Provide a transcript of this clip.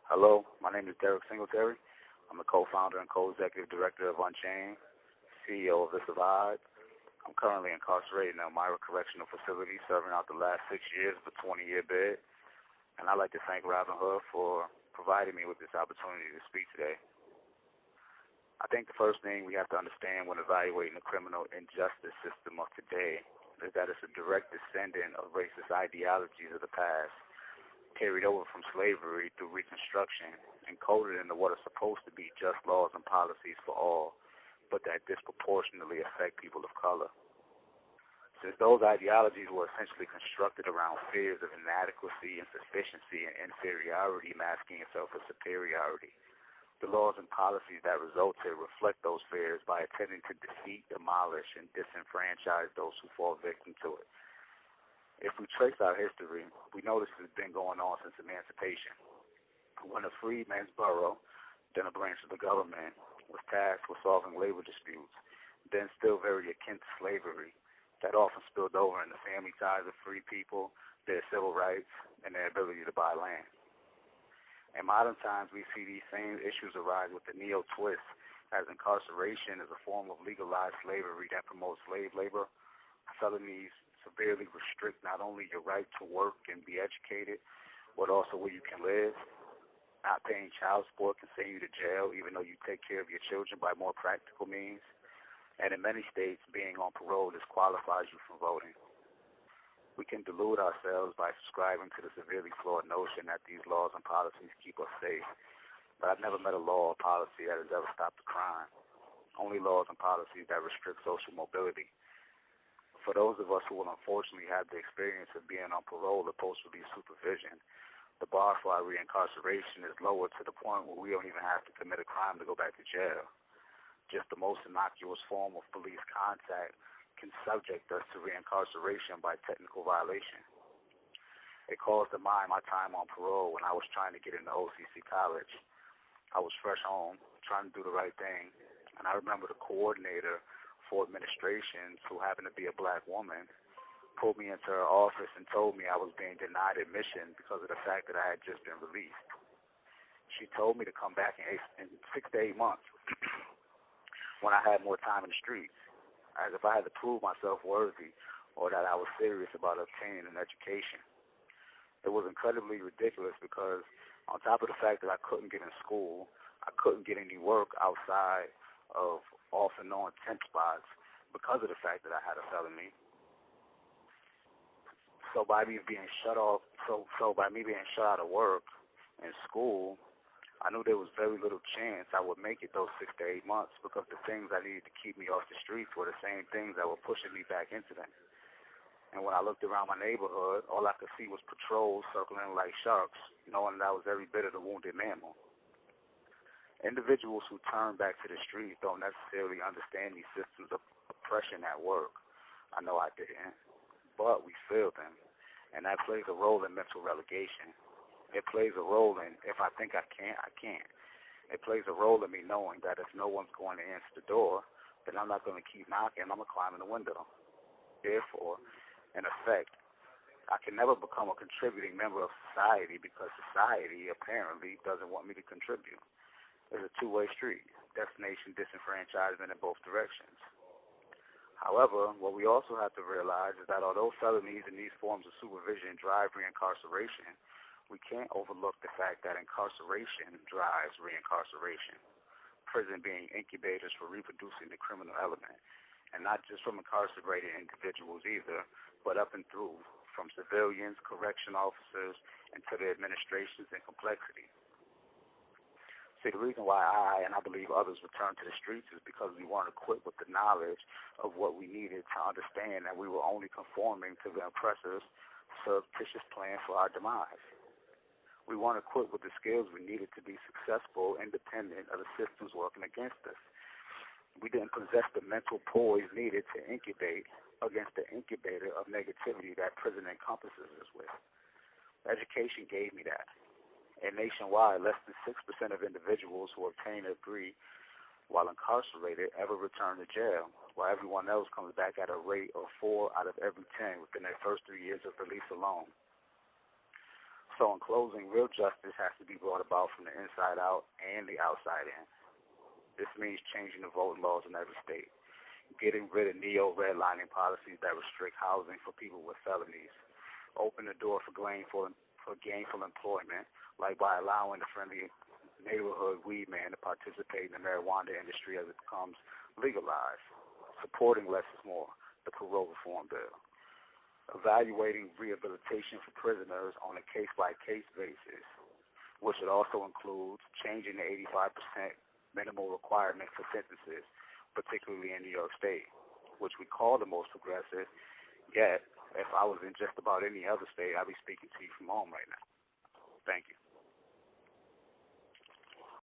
Hello, my name is Singletary. I'm the co-founder and co-executive director of Unchained, CEO of The Survive. I'm currently incarcerated in Elmira Correctional Facility, serving out the last 6 years of a 20-year bid. And I'd like to thank Robin Hood for providing me with this opportunity to speak today. I think the first thing we have to understand when evaluating the criminal injustice system of today is that it's a direct descendant of racist ideologies of the past, carried over from slavery through Reconstruction and coded into what are supposed to be just laws and policies for all, but that disproportionately affect people of color. Since those ideologies were essentially constructed around fears of inadequacy, insufficiency, and inferiority masking itself as superiority, the laws and policies that result here reflect those fears by attempting to defeat, demolish, and disenfranchise those who fall victim to it. If we trace our history, we notice it's been going on since emancipation, when a freedmen's borough, then a branch of the government, was tasked with solving labor disputes, then still very akin to slavery, that often spilled over into family ties of free people, their civil rights, and their ability to buy land. In modern times, we see these same issues arise with the neo-twist, as incarceration is a form of legalized slavery that promotes slave labor. Felonies severely restrict not only your right to work and be educated, but also where you can live. Not paying child support can send you to jail, even though you take care of your children by more practical means. And in many states, being on parole disqualifies you from voting. We can delude ourselves by subscribing to the severely flawed notion that these laws and policies keep us safe. But I've never met a law or policy that has ever stopped a crime. Only laws and policies that restrict social mobility. For those of us who will unfortunately have the experience of being on parole or post-release supervision, the bar for our reincarceration is lower to the point where we don't even have to commit a crime to go back to jail. Just the most innocuous form of police contact can subject us to reincarceration by technical violation. It calls to mind my time on parole when I was trying to get into OCC college. I was fresh home, trying to do the right thing, and I remember the coordinator for administrations, who happened to be a black woman, pulled me into her office and told me I was being denied admission because of the fact that I had just been released. She told me to come back in 6 to 8 months when I had more time in the streets, as if I had to prove myself worthy or that I was serious about obtaining an education. It was incredibly ridiculous because on top of the fact that I couldn't get in school, I couldn't get any work outside of off and on tent spots because of the fact that I had a felony. So by me being shut out of work and school, I knew there was very little chance I would make it those 6 to 8 months because the things I needed to keep me off the streets were the same things that were pushing me back into them. And when I looked around my neighborhood, all I could see was patrols circling like sharks, knowing that I was every bit of the wounded mammal. Individuals who turn back to the streets don't necessarily understand these systems of oppression at work. I know I didn't, but we feel them, and that plays a role in mental relegation. It plays a role in if I think I can't, I can't. It plays a role in me knowing that if no one's going to answer the door, then I'm not going to keep knocking, I'm going to climb in the window. Therefore, in effect, I can never become a contributing member of society because society apparently doesn't want me to contribute. It's a two-way street, destination disenfranchisement in both directions. However, what we also have to realize is that although felonies and these forms of supervision drive reincarceration, we can't overlook the fact that incarceration drives reincarceration, prison being incubators for reproducing the criminal element, and not just from incarcerated individuals either, but up and through, from civilians, correction officers, and to the administrations and complexity. See, the reason why I, and I believe others, returned to the streets is because we weren't equipped with the knowledge of what we needed to understand that we were only conforming to the oppressor's surreptitious plan for our demise. We weren't equipped with the skills we needed to be successful, independent of the systems working against us. We didn't possess the mental poise needed to incubate against the incubator of negativity that prison encompasses us with. Education gave me that. And nationwide, less than 6% of individuals who obtain a degree while incarcerated ever return to jail, while everyone else comes back at a rate of 4 out of every 10 within their first 3 years of release alone. So in closing, real justice has to be brought about from the inside out and the outside in. This means changing the voting laws in every state, getting rid of neo-redlining policies that restrict housing for people with felonies, open the door for gainful employment, like by allowing the friendly neighborhood weed man to participate in the marijuana industry as it becomes legalized, supporting less is more, the parole reform bill, evaluating rehabilitation for prisoners on a case-by-case basis, which it also includes changing the 85% minimal requirement for sentences, particularly in New York State, which we call the most progressive, yet if I was in just about any other state, I'd be speaking to you from home right now. Thank you.